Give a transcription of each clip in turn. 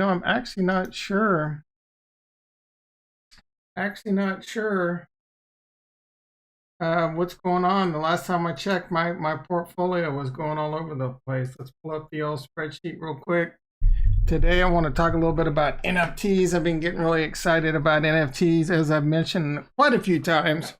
I'm actually not sure. What's going on. The last time I checked, my portfolio was going all over the place. Let's pull up the old spreadsheet real quick. Today, I want to talk a little bit about NFTs. I've been getting really excited about NFTs, as I've mentioned quite a few times.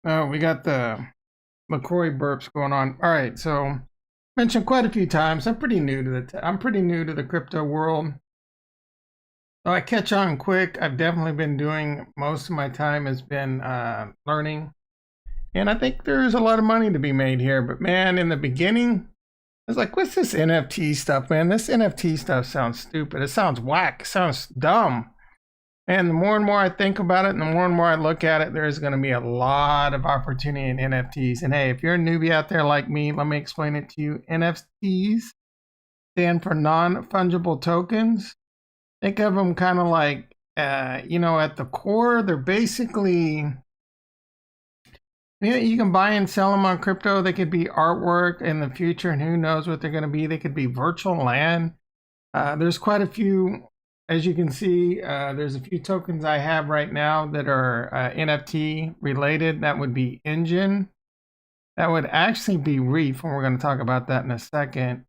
We got the LaCroix burps going on. All right, so mentioned quite a few times. I'm pretty new to the crypto world. So I catch on quick. I've definitely been doing most of my time has been learning, and I think there's a lot of money to be made here. But man, in the beginning, I was like, "What's this NFT stuff, man? This NFT stuff sounds stupid. It sounds whack. It sounds dumb." And the more and more I think about it, and the more I look at it, there's going to be a lot of opportunity in NFTs. And hey, if you're a newbie out there like me, let me explain it to you. NFTs stand for non-fungible tokens. Think of them kind of like, at the core, they're basically, you can buy and sell them on crypto. They could be artwork in the future, and who knows what they're going to be. They could be virtual land. There's quite a few, as you can see, there's a few tokens I have right now that are NFT related. That would be Enjin. That would actually be Reef, and we're going to talk about that in a second.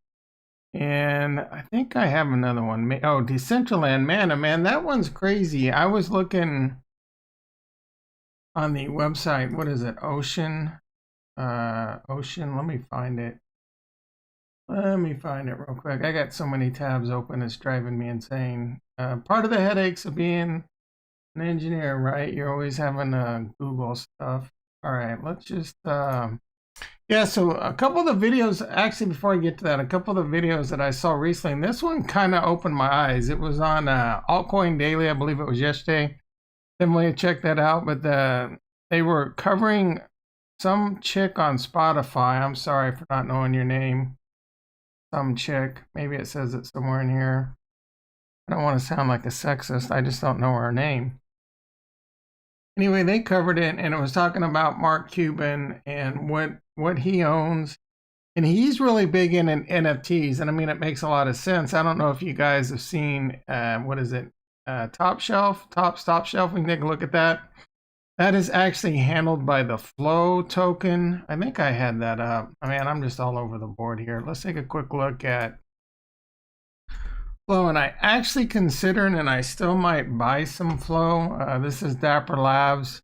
And I think I have another one. Oh, Decentraland Mana, man, that one's crazy. I was looking on the website. What is it? Ocean. Let me find it. Real quick. I got so many tabs open, it's driving me insane. Part of the headaches of being an engineer, right? You're always having Google stuff. All right, let's just yeah, so a couple of the videos, actually, before I get to that, a couple of the videos that I saw recently, and this one kind of opened my eyes. It was on Altcoin Daily, I believe it was yesterday. Definitely check that out. But they were covering some chick on Spotify. I'm sorry for not knowing your name. Some chick. Maybe it says it somewhere in here. I don't want to sound like a sexist. I just don't know her name. Anyway, they covered it, and it was talking about Mark Cuban and what he owns. And he's really big in NFTs. And I mean, it makes a lot of sense. I don't know if you guys have seen, what is it? Top Shelf. We can take a look at that. That is actually handled by the Flow token. I think I had that up. I mean, I'm just all over the board here. Let's take a quick look at Flow. And I actually considered, and I still might buy some Flow. This is Dapper Labs.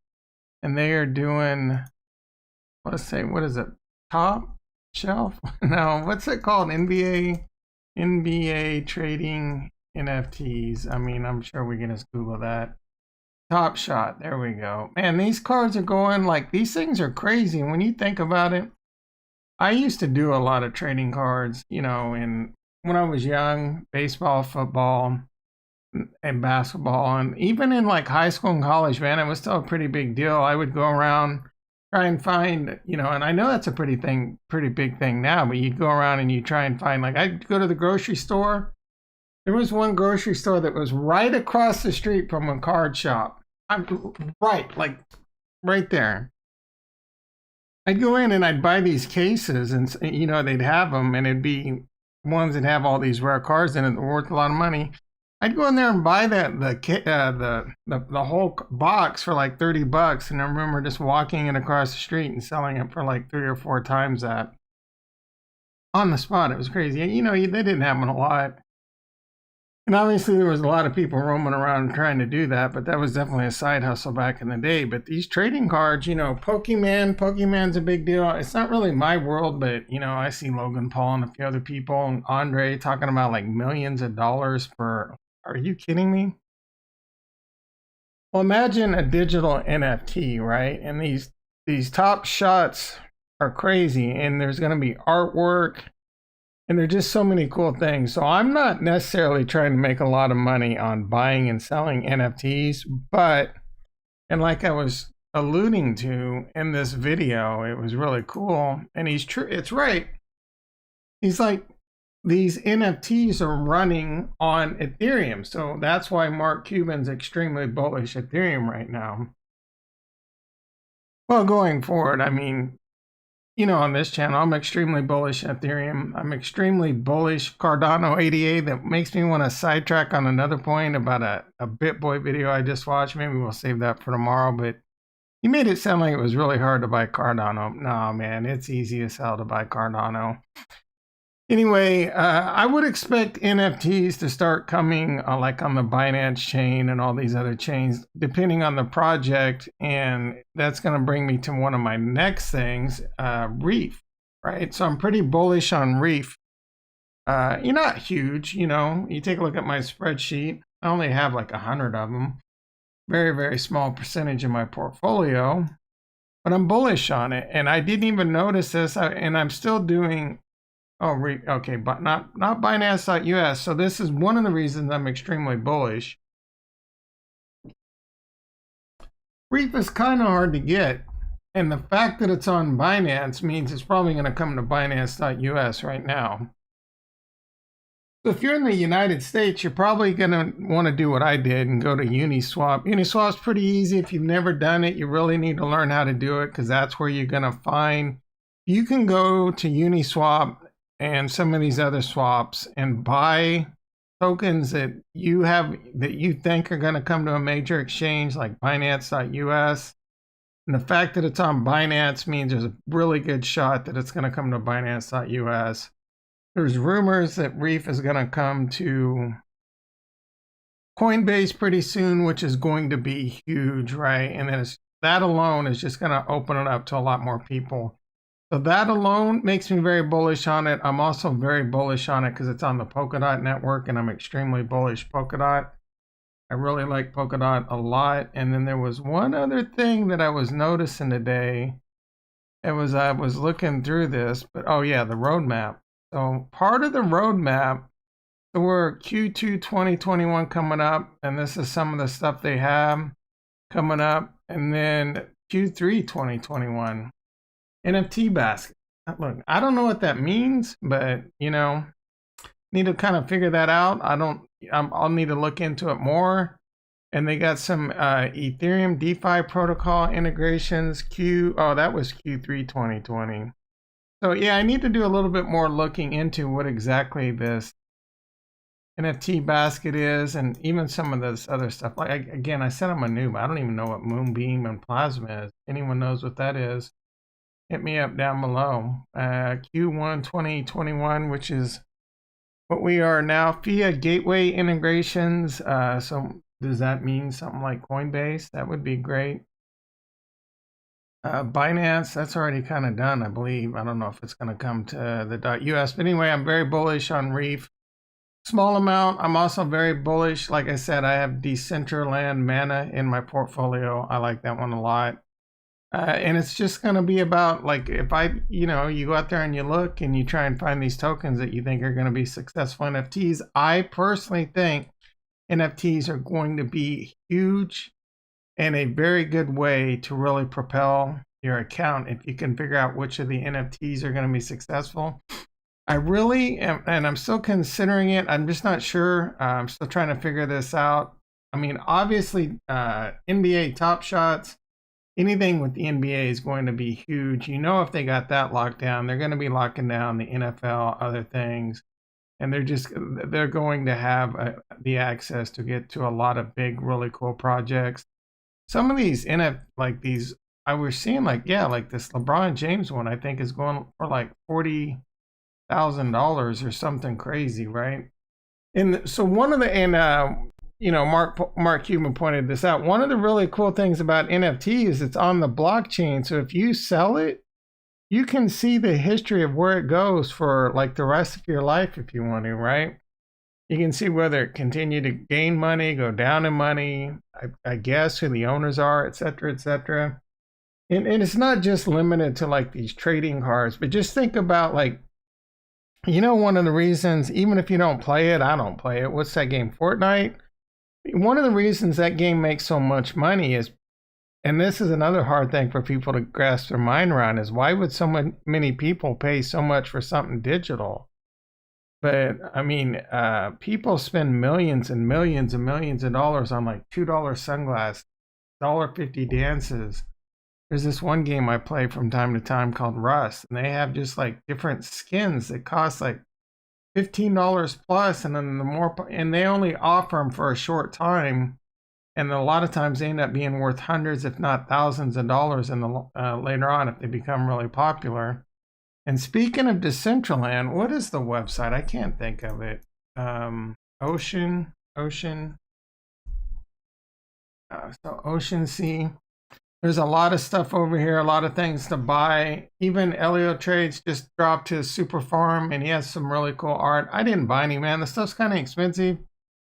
And they are doing, let's say, what is it? Top Shelf? No, what's it called? NBA trading NFTs. I mean, I'm sure we can just Google that. Top Shot. There we go. Man, these cards are going like, these things are crazy. And when you think about it, I used to do a lot of trading cards, when I was young, baseball, football, and basketball. And even in like high school and college, man, it was still a pretty big deal. I would go around, try and find, and I know that's a pretty big thing now, but you go around and you try and find, like, I'd go to the grocery store. There was one grocery store that was right across the street from a card shop. Right there. I'd go in and I'd buy these cases, and they'd have them, and it'd be ones that have all these rare cards in it that were worth a lot of money. I'd go in there and buy the whole box for like $30, and I remember just walking it across the street and selling it for like 3 or 4 times that on the spot. It was crazy. They didn't happen a lot. And obviously there was a lot of people roaming around trying to do that, but that was definitely a side hustle back in the day. But these trading cards, Pokemon's a big deal. It's not really my world, but I see Logan Paul and a few other people and Andre talking about like millions of dollars for, are you kidding me? Well, imagine a digital NFT, right? And these top shots are crazy, and there's going to be artwork. And there are just so many cool things. So I'm not necessarily trying to make a lot of money on buying and selling NFTs, but, and like I was alluding to in this video, it was really cool. And it's right. He's like, these NFTs are running on Ethereum. So that's why Mark Cuban's extremely bullish Ethereum right now. Well, going forward, I mean, on this channel, I'm extremely bullish Ethereum. I'm extremely bullish Cardano 88. That makes me want to sidetrack on another point about a BitBoy video I just watched. Maybe we'll save that for tomorrow, but he made it sound like it was really hard to buy Cardano. No, man, it's easy as hell to buy Cardano. Anyway, I would expect NFTs to start coming like on the Binance chain and all these other chains, depending on the project. And that's going to bring me to one of my next things, Reef, right? So I'm pretty bullish on Reef. You're not huge, you take a look at my spreadsheet. I only have like 100 of them. Very, very small percentage of my portfolio, but I'm bullish on it. And I didn't even notice this, and I'm still doing... Oh, okay, but not Binance.us. So this is one of the reasons I'm extremely bullish. Reef is kind of hard to get, and the fact that it's on Binance means it's probably going to come to Binance.us right now. So if you're in the United States, you're probably going to want to do what I did and go to Uniswap. Uniswap's pretty easy. If you've never done it, you really need to learn how to do it, because that's where you're going to find... You can go to Uniswap and some of these other swaps and buy tokens that you think are going to come to a major exchange like Binance.us. And the fact that it's on Binance means there's a really good shot that it's going to come to Binance.us. There's rumors that Reef is going to come to Coinbase pretty soon, which is going to be huge, right? And then that alone is just going to open it up to a lot more people. So that alone makes me very bullish on it. I'm also very bullish on it because it's on the Polkadot network, and I'm extremely bullish Polkadot. I really like Polkadot a lot. And then there was one other thing that I was noticing today. I was looking through this, but oh yeah, the roadmap. So part of the roadmap, so we're Q2 2021 coming up, and this is some of the stuff they have coming up, and then Q3 2021. NFT basket. Look, I don't know what that means, but need to kind of figure that out. I'll need to look into it more. And they got some Ethereum DeFi protocol integrations. That was Q3 2020. So yeah, I need to do a little bit more looking into what exactly this NFT basket is, and even some of this other stuff. Like again, I said I'm a noob. I don't even know what Moonbeam and Plasma is. Anyone knows what that is? Hit me up down below. Q1 2021, which is what we are now. Fiat gateway integrations. So does that mean something like Coinbase? That would be great. Binance, that's already kind of done, I believe. I don't know if it's going to come to the .us. But anyway, I'm very bullish on Reef. Small amount. I'm also very bullish. Like I said, I have Decentraland Mana in my portfolio. I like that one a lot. And it's just going to be about, like, if you go out there and you look and you try and find these tokens that you think are going to be successful NFTs. I personally think NFTs are going to be huge and a very good way to really propel your account if you can figure out which of the NFTs are going to be successful. I really am, and I'm still considering it. I'm just not sure. I'm still trying to figure this out. I mean, obviously, NBA Top Shots. Anything with the NBA is going to be huge. If they got that locked down, they're going to be locking down the NFL, other things. And they're going to have the access to get to a lot of big, really cool projects. Some of these I was seeing like this LeBron James one, I think is going for like $40,000 or something crazy, right? And so Mark Cuban pointed this out. One of the really cool things about NFT is it's on the blockchain. So if you sell it, you can see the history of where it goes for like the rest of your life if you want to, right? You can see whether it continued to gain money, go down in money, I guess who the owners are, et cetera, et cetera. And it's not just limited to like these trading cards, but just think about like, one of the reasons, even if you don't play it, I don't play it. What's that game, Fortnite? One of the reasons that game makes so much money is, and this is another hard thing for people to grasp their mind around, is why would so many people pay so much for something digital? But I mean, people spend millions and millions and millions of dollars on like $2 sunglasses, $1.50 dances. There's this one game I play from time to time called Rust, and they have just like different skins that cost like $15 plus, and then the more, and they only offer them for a short time, and a lot of times they end up being worth hundreds, if not thousands of dollars in the later on if they become really popular. And speaking of Decentraland, what is the website? I can't think of it. Ocean. So Ocean Sea. There's a lot of stuff over here, a lot of things to buy. Even Elio Trades just dropped his super farm, and he has some really cool art. I didn't buy any, man. The stuff's kind of expensive.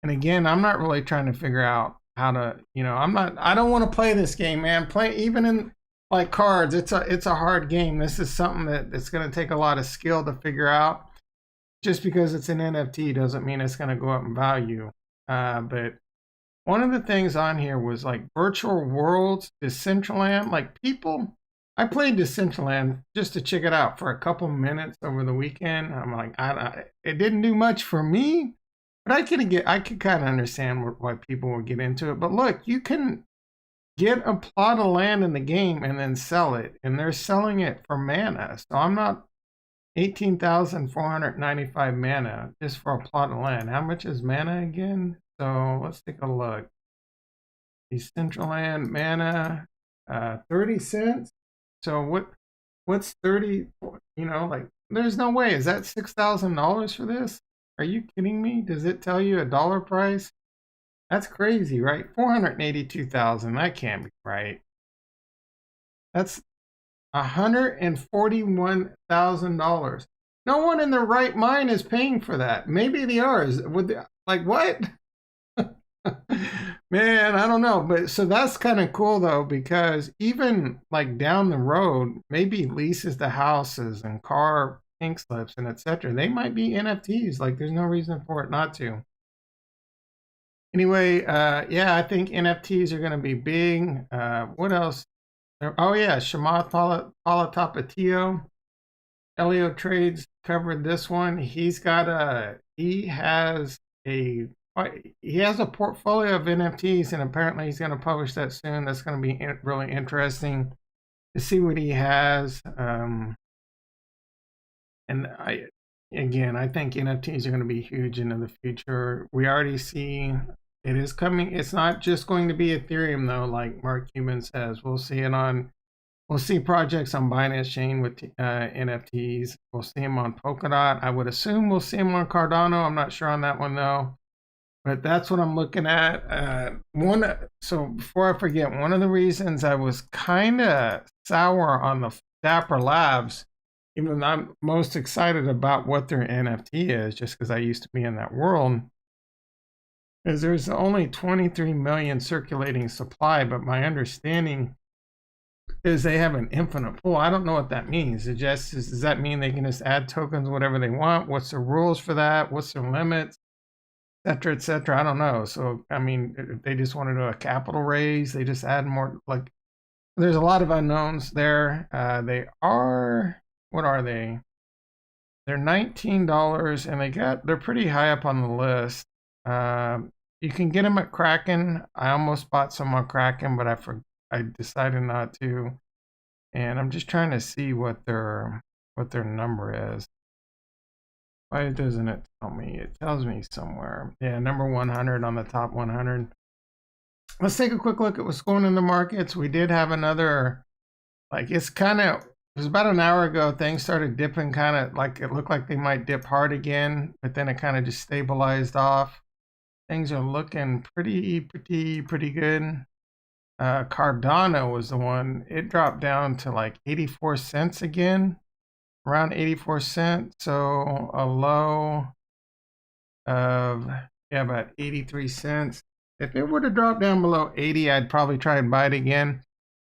And again, I'm not really trying to figure out how to, I don't want to play this game, man. Play even in like cards. It's a hard game. This is something that's going to take a lot of skill to figure out. Just because it's an NFT doesn't mean it's going to go up in value. But one of the things on here was like virtual worlds, Decentraland. Like people, I played Decentraland just to check it out for a couple minutes over the weekend. I'm like, it didn't do much for me, but I could kind of understand why people would get into it. But look, you can get a plot of land in the game and then sell it, and they're selling it for mana. So I'm not 18,495 mana just for a plot of land. How much is mana again? So let's take a look. Decentraland mana, 30 cents. So what's 30? Like there's no way. Is that $6,000 for this? Are you kidding me? Does it tell you a dollar price? That's crazy, right? 482,000. That can't be right. That's $141,000. No one in their right mind is paying for that. Maybe they are. Like what? Man, I don't know. But so that's kind of cool though, because even like down the road, maybe leases to houses and car pink slips and etc. They might be NFTs. Like there's no reason for it not to. Anyway, yeah, I think NFTs are going to be big. What else? Oh yeah, Shamath Palatapatio. Elio Trades covered this one. He has a portfolio of NFTs, and apparently he's going to publish that soon. That's going to be really interesting to see what he has. And I think NFTs are going to be huge into the future. We already see it is coming. It's not just going to be Ethereum though, like Mark Cuban says. We'll see projects on Binance Chain with NFTs. We'll see them on Polkadot. I would assume we'll see them on Cardano. I'm not sure on that one though. But that's what I'm looking at. So before I forget, one of the reasons I was kind of sour on the Dapper Labs, even though I'm most excited about what their NFT is, just because I used to be in that world, is there's only 23 million circulating supply, but my understanding is they have an infinite pool. I don't know what that means. Does that mean they can just add tokens whatever they want? What's the rules for that? What's their limits? Et cetera. I don't know. So, I mean, if they just want to do a capital raise, they just add more. Like, there's a lot of unknowns there. What are they? They're $19, and they're pretty high up on the list. You can get them at Kraken. I almost bought some on Kraken, but I decided not to. And I'm just trying to see what their number is. Why doesn't it tell me? It tells me somewhere. Yeah, number 100 on the top 100. Let's take a quick look at what's going in the markets. We did have another, like it was about an hour ago, things started dipping, kind of like it looked like they might dip hard again, but then it kind of just stabilized off. Things are looking pretty good. Cardano was the one. It dropped down to like 84 cents again. Around 84 cents, so a low of about 83 cents. If it would have dropped down below 80, I'd probably try and buy it again.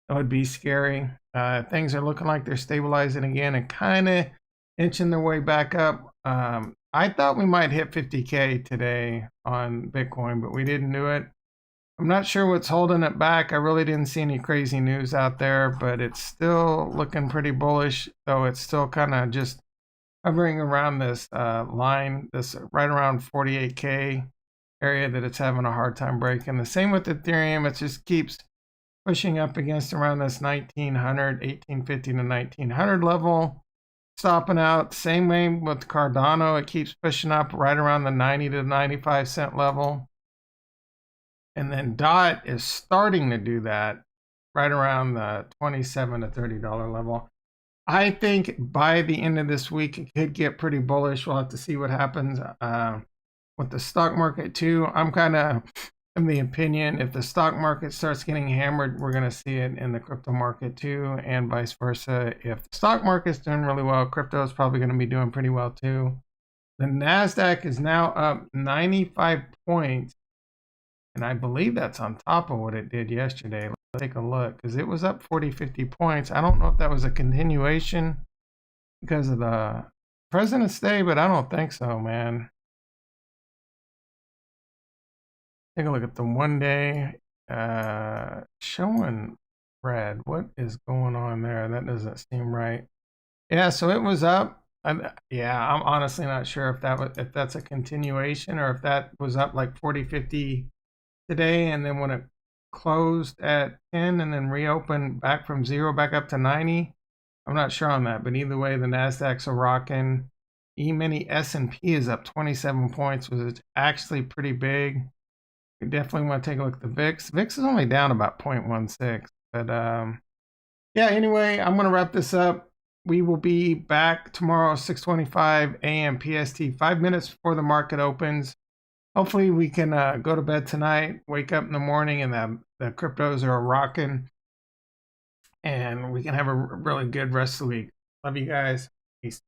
That would be scary. Things are looking like they're stabilizing again and kind of inching their way back up. I thought we might hit 50K today on Bitcoin, but we didn't do it. I'm not sure what's holding it back. I really didn't see any crazy news out there, but it's still looking pretty bullish, though it's still kind of just hovering around this line, this right around 48K area that it's having a hard time breaking. The same with Ethereum. It just keeps pushing up against around this 1900, 1850 to 1900 level, stopping out. Same way with Cardano, it keeps pushing up right around the 90 to 95 cent level. And then DOT is starting to do that right around the 27 to $30 level. I think by the end of this week, it could get pretty bullish. We'll have to see what happens with the stock market too. I'm kind of in the opinion, if the stock market starts getting hammered, we're going to see it in the crypto market too, and vice versa. If the stock market's doing really well, crypto is probably going to be doing pretty well too. The NASDAQ is now up 95 points, and I believe that's on top of what it did yesterday. Let's take a look, because it was up 40, 50 points. I don't know if that was a continuation because of the President's Day, but I don't think so, man. Take a look at the 1 day showing red. What is going on there? That doesn't seem right. Yeah, so it was up. Yeah, I'm honestly not sure if that's a continuation or if that was up like 40, 50 today, and then when it closed at 10 and then reopened back from 0 back up to 90. I'm not sure on that, but either way, the Nasdaq's a rocking. E-mini S&P is up 27 points, which is actually pretty big. We definitely want to take a look at the VIX. VIX is only down about 0.16, but yeah, anyway, I'm going to wrap this up. We will be back tomorrow, 6:25 a.m. PST, 5 minutes before the market opens. Hopefully we can go to bed tonight, wake up in the morning, and the cryptos are rocking, and we can have a really good rest of the week. Love you guys. Peace.